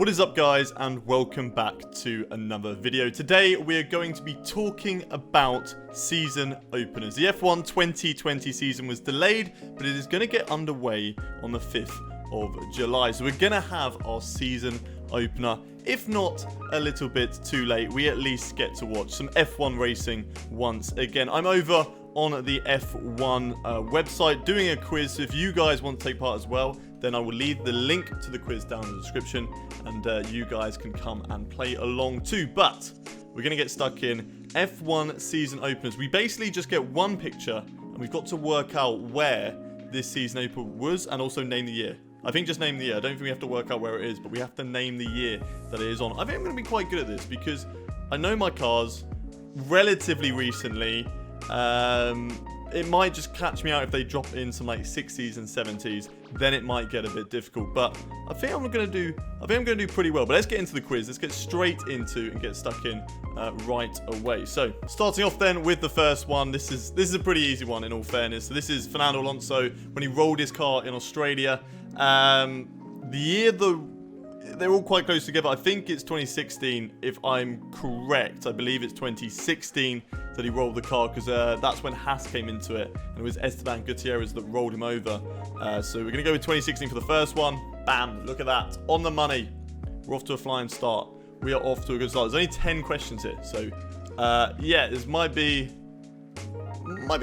What is up, guys, and welcome back to another video. Today we are going to be talking about season openers. The F1 2020 season was delayed, but it is going to get underway on the 5th of July. So we're going to have our season opener. If not a little bit too late, we at least get to watch some F1 racing once again. I'm over on the F1 website doing a quiz, so if you guys want to take part as well, then I will leave the link to the quiz down in the description, and you guys can come and play along too. But we're going to get stuck in F1 season openers. We basically just get one picture, and we've got to work out where this season opener was, and also name the year. I think just name the year. I don't think we have to work out where it is, but we have to name the year that it is on. I think I'm going to be quite good at this, because I know my cars relatively recently. It might just catch me out if they drop in some like 60s and 70s. Then it might get a bit difficult. But I think I'm gonna do pretty well. But let's get into the quiz. Let's get straight into and get stuck in right away. So starting off then with the first one. This is a pretty easy one in all fairness. So this is Fernando Alonso when he rolled his car in Australia. The year they're all quite close together. I think it's 2016, if I'm correct. I believe it's 2016 that he rolled the car, because that's when Haas came into it, and it was Esteban Gutierrez that rolled him over. So we're going to go with 2016 for the first one. Bam, look at that. On the money. We're off to a flying start. We are off to a good start. There's only 10 questions here, so yeah, this might be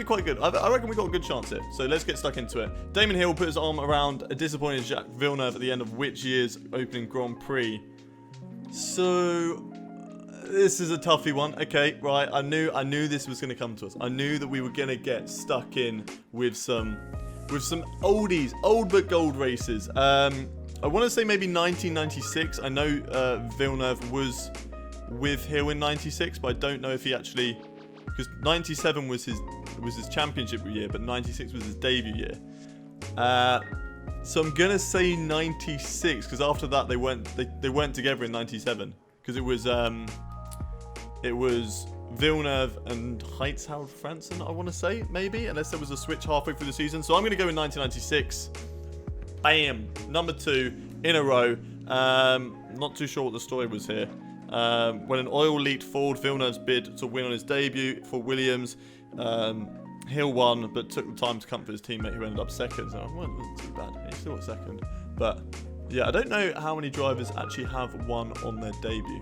quite good. I reckon we got a good chance here. So let's get stuck into it. Damon Hill put his arm around a disappointed Jacques Villeneuve at the end of which year's opening Grand Prix? So this is a toughie one. Okay, right. I knew this was going to come to us. I knew that we were going to get stuck in with some oldies, old but gold races. I want to say maybe 1996. I know Villeneuve was with Hill in 96, but I don't know if he actually, because 97 was his championship year, but 96 was his debut year. So I'm gonna say 96, because after that they weren't together in 97, because it was Villeneuve and Heinz-Harald Frentzen, I want to say, maybe, unless there was a switch halfway through the season. So I'm gonna go in 1996. Bam, number 2 in a row. Not too sure what the story was here. When an oil leaked forward Villeneuve's bid to win on his debut for Williams. Hill won, but took the time to comfort his teammate, who ended up second. So it wasn't too bad. He still got second. But yeah, I don't know how many drivers actually have won on their debut.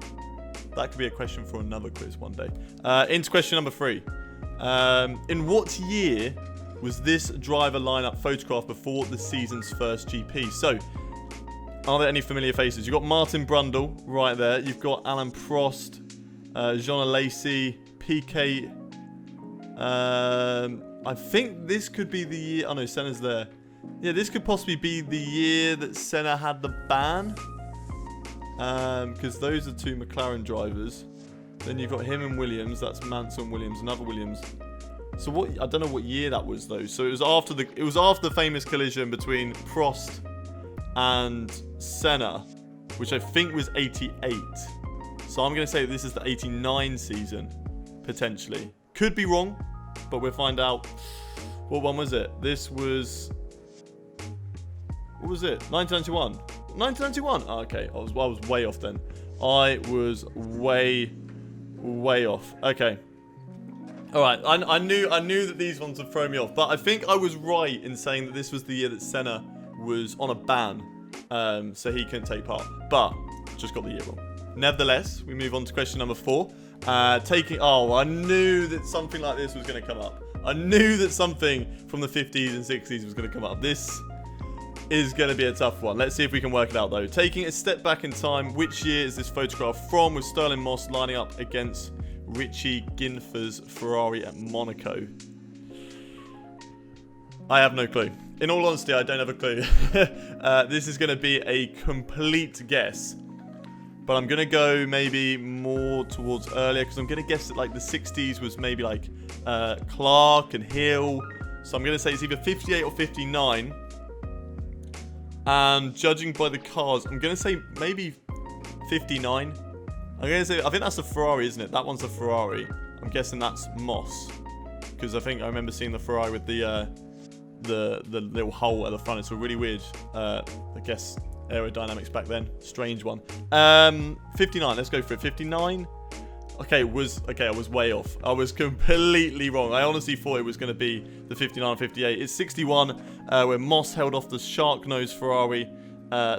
That could be a question for another quiz one day. Into question number 3. In what year was this driver lineup photographed before the season's first GP? So, are there any familiar faces? You've got Martin Brundle right there. You've got Alan Prost, Jean Alesi, Piquet. I think this could be the year. Oh no, Senna's there. Yeah, this could possibly be the year that Senna had the ban. Because those are 2 McLaren drivers. Then you've got him and Williams. That's Mansell Williams, another Williams. So what? I don't know what year that was though. So it was after the famous collision between Prost and Senna, which I think was 88. So I'm going to say this is the 89 season, potentially. Could be wrong, but we'll find out. What one was it? This was... What was it? 1991. 1991? Oh, okay, I was way off then. I was way off. Okay. Alright, I knew that these ones would throw me off, but I think I was right in saying that this was the year that Senna was on a ban, so he couldn't take part, but just got the year wrong. Nevertheless, we move on to question number 4. I knew that something like this was going to come up. I knew that something from the 50s and 60s was going to come up. This is going to be a tough one. Let's see if we can work it out though. Taking a step back in time, which year is this photograph from, with Sterling Moss lining up against Richie Ginfer's Ferrari at Monaco? I have no clue. In all honesty, I don't have a clue. This is going to be a complete guess. But I'm going to go maybe more towards earlier, because I'm going to guess that like the 60s was maybe like Clark and Hill. So I'm going to say it's either 58 or 59. And judging by the cars, I'm going to say maybe 59. I'm going to say, I think that's a Ferrari, isn't it? That one's a Ferrari. I'm guessing that's Moss, because I think I remember seeing the Ferrari with the little hole at the front. It's a really weird, I guess, aerodynamics back then. Strange one. 59. Let's go for it. 59. Okay, I was way off. I was completely wrong. I honestly thought it was going to be the 59 58. It's 61, where Moss held off the Shark-Nose Ferrari.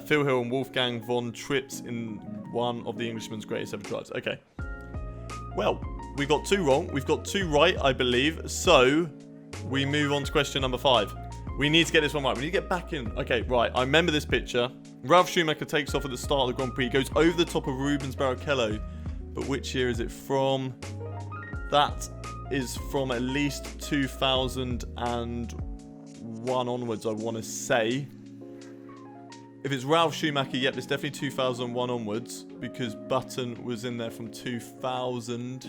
Phil Hill and Wolfgang von Trips in one of the Englishman's greatest ever drives. Okay. Well, we got 2 wrong. We've got 2 right, I believe. So, we move on to question number 5. We need to get this one right. We need to get back in. Okay, right. I remember this picture. Ralf Schumacher takes off at the start of the Grand Prix. Goes over the top of Rubens Barrichello. But which year is it from? That is from at least 2001 onwards, I want to say. If it's Ralf Schumacher, yep, it's definitely 2001 onwards. Because Button was in there from 2000.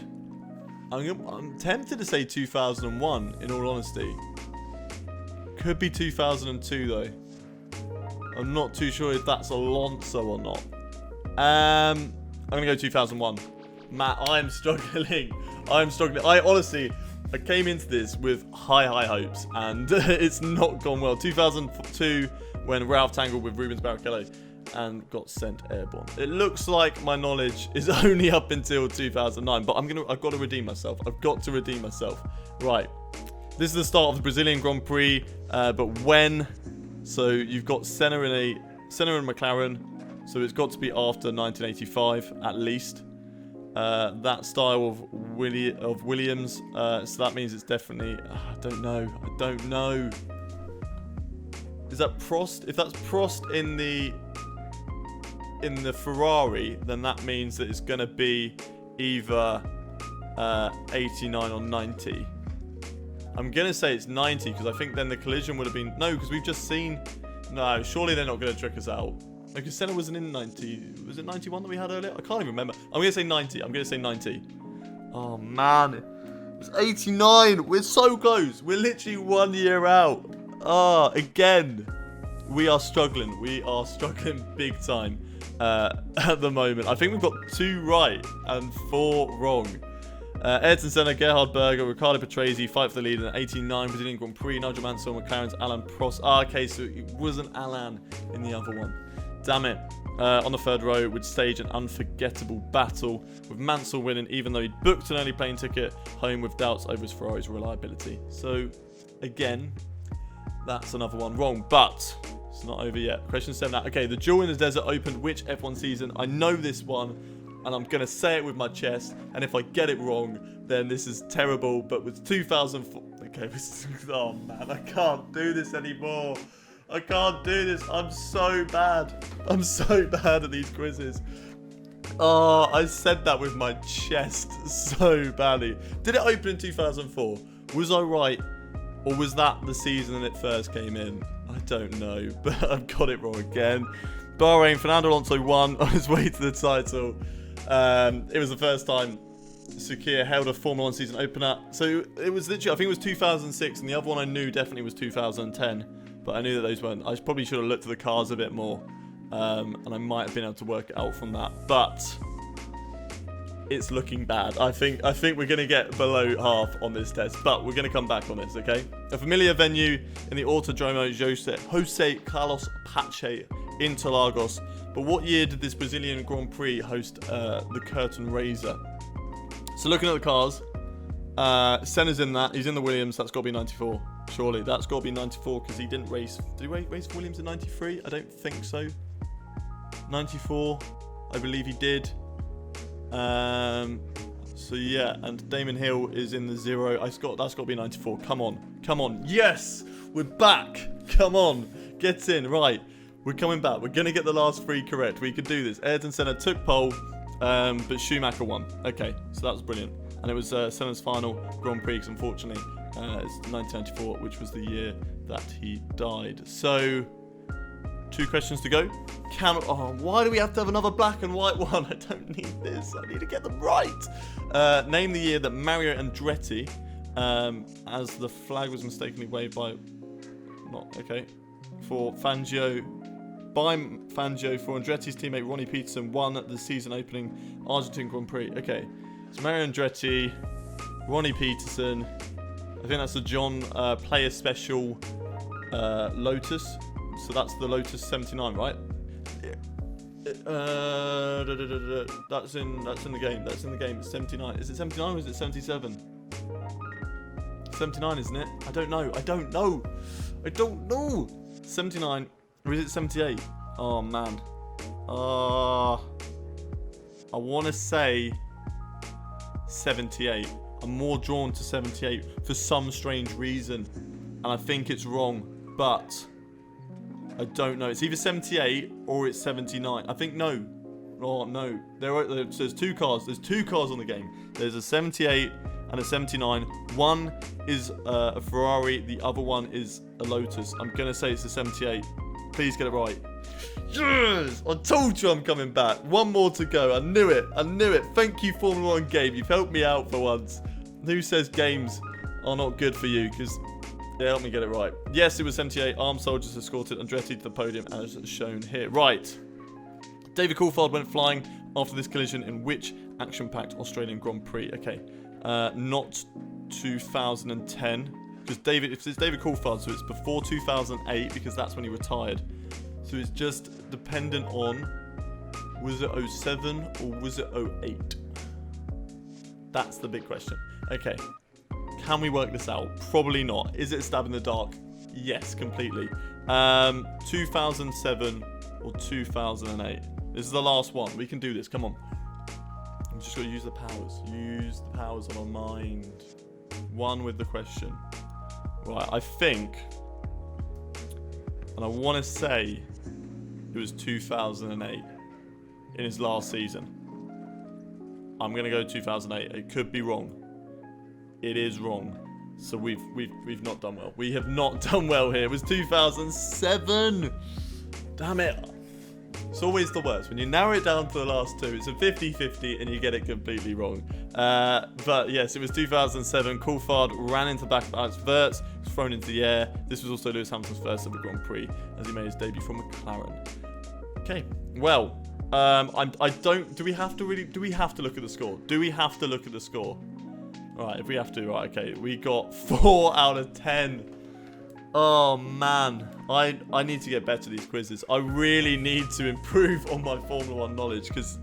I'm tempted to say 2001, in all honesty. Could be 2002, though. I'm not too sure if that's Alonso or not. I'm going to go 2001. Matt, I'm struggling. I honestly, I came into this with high hopes, and it's not gone well. 2002, when Ralph tangled with Rubens Barrichello and got sent airborne. It looks like my knowledge is only up until 2009, but I've got to redeem myself. I've got to redeem myself. Right. This is the start of the Brazilian Grand Prix, but when? So you've got Senna and McLaren, so it's got to be after 1985 at least. That style of Williams, so that means it's definitely. I don't know. Is that Prost? If that's Prost in the Ferrari, then that means that it's going to be either 89 or 90. I'm going to say it's 90 because I think then the collision would have been... No, because we've just seen... No, surely they're not going to trick us out. Because Senna wasn't in 90. Was it 91 that we had earlier? I can't even remember. I'm going to say 90. Oh, man. It's 89. We're so close. We're literally 1 year out. Again. We are struggling. We are struggling big time at the moment. I think we've got 2 right and 4 wrong. Ayrton Senna, Gerhard Berger, Riccardo Patrese fight for the lead in the 89 Brazilian Grand Prix. Nigel Mansell, McLaren's Alain Prost. Okay, so it wasn't Alain in the other one. Damn it. On the 3rd row would stage an unforgettable battle, with Mansell winning even though he'd booked an early plane ticket home with doubts over his Ferrari's reliability. So, again, that's another one wrong, but it's not over yet. Question 7 now. Okay, the duel in the desert opened which F1 season? I know this one, and I'm going to say it with my chest, and if I get it wrong, then this is terrible, but with 2004... Okay, oh man, I can't do this anymore. I can't do this. I'm so bad. I'm so bad at these quizzes. Oh, I said that with my chest so badly. Did it open in 2004? Was I right? Or was that the season it first came in? I don't know, but I've got it wrong again. Bahrain, Fernando Alonso won on his way to the title. It was the first time Suzuki held a Formula 1 season opener. So it was literally, I think it was 2006, and the other one I knew definitely was 2010. But I knew that those weren't. I probably should have looked at the cars a bit more. And I might have been able to work it out from that. But it's looking bad. I think we're going to get below half on this test. But we're going to come back on this, okay? A familiar venue in the Autodromo Jose Carlos Pache in Interlagos. But what year did this Brazilian Grand Prix host the curtain raiser? So looking at the cars, Senna's in that. He's in the Williams. That's got to be 94. Surely. That's got to be 94 because he didn't race. Did he race Williams in 93? I don't think so. 94. I believe he did. So yeah, and Damon Hill is in the 0. That's got to be 94. Come on. Yes! We're back. Come on. Get in. Right. We're coming back. We're going to get the last 3 correct. We could do this. Ayrton Senna took pole, but Schumacher won. Okay, so that was brilliant. And it was Senna's final Grand Prix, because unfortunately, it's 1994, which was the year that he died. So, 2 questions to go. Why do we have to have another black and white one? I don't need this. I need to get them right. Name the year that Mario Andretti, as the flag was mistakenly waved for Fangio for Andretti's teammate Ronnie Peterson won the season opening Argentine Grand Prix. Okay, so Mario Andretti, Ronnie Peterson. I think that's the John Player Special Lotus. So that's the Lotus 79, right? That's in the game. That's in the game. It's 79. Is it 79 or is it 77? 79, isn't it? I don't know. 79. Or is it 78? Oh, man. I want to say 78. I'm more drawn to 78 for some strange reason. And I think it's wrong. But I don't know. It's either 78 or it's 79. I think no. Oh, no. There's two cars. There's two cars on the game. There's a 78 and a 79. One is a Ferrari. The other one is a Lotus. I'm going to say it's a 78. Please get it right. Yes! I told you I'm coming back. One more to go. I knew it. Thank you, Formula 1 game. You've helped me out for once. Who says games are not good for you? Because they helped me get it right. Yes, it was 78. Armed soldiers escorted Andretti to the podium as shown here. Right. David Coulthard went flying after this collision in which action-packed Australian Grand Prix? Okay. Not 2010. Because if it's David Coulthard, so it's before 2008 because that's when he retired. So it's just dependent on, was it 07 or was it 08? That's the big question. Okay. Can we work this out? Probably not. Is it a stab in the dark? Yes, completely. 2007 or 2008. This is the last one. We can do this. Come on. I'm just going to use the powers. Use the powers on our mind. One with the question. Right, I think, and I want to say it was 2008 in his last season. I'm going to go 2008. It could be wrong. It is wrong. So we've not done well. We have not done well here. It was 2007. Damn it. It's always the worst. When you narrow it down to the last two, it's a 50-50 and you get it completely wrong. But yes, it was 2007. Coulthard ran into the back of Alex Wurz, was thrown into the air. This was also Lewis Hamilton's first ever Grand Prix as he made his debut for McLaren. Okay, well, do we have to look at the score? Do we have to look at the score? Alright, if we have to, right, okay. We got 4 out of 10. Oh, man. I need to get better at these quizzes. I really need to improve on my Formula 1 knowledge because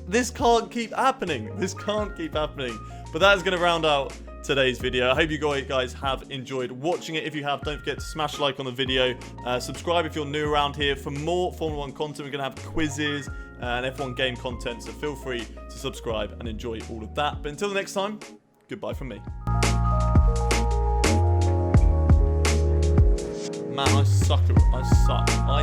this can't keep happening. But that is going to round out today's video. I hope you guys have enjoyed watching it. If you have, don't forget to smash a like on the video. Subscribe if you're new around here for more Formula 1 content. We're going to have quizzes and F1 game content, so feel free to subscribe and enjoy all of that. But until the next time, goodbye from me. Man, I suck. I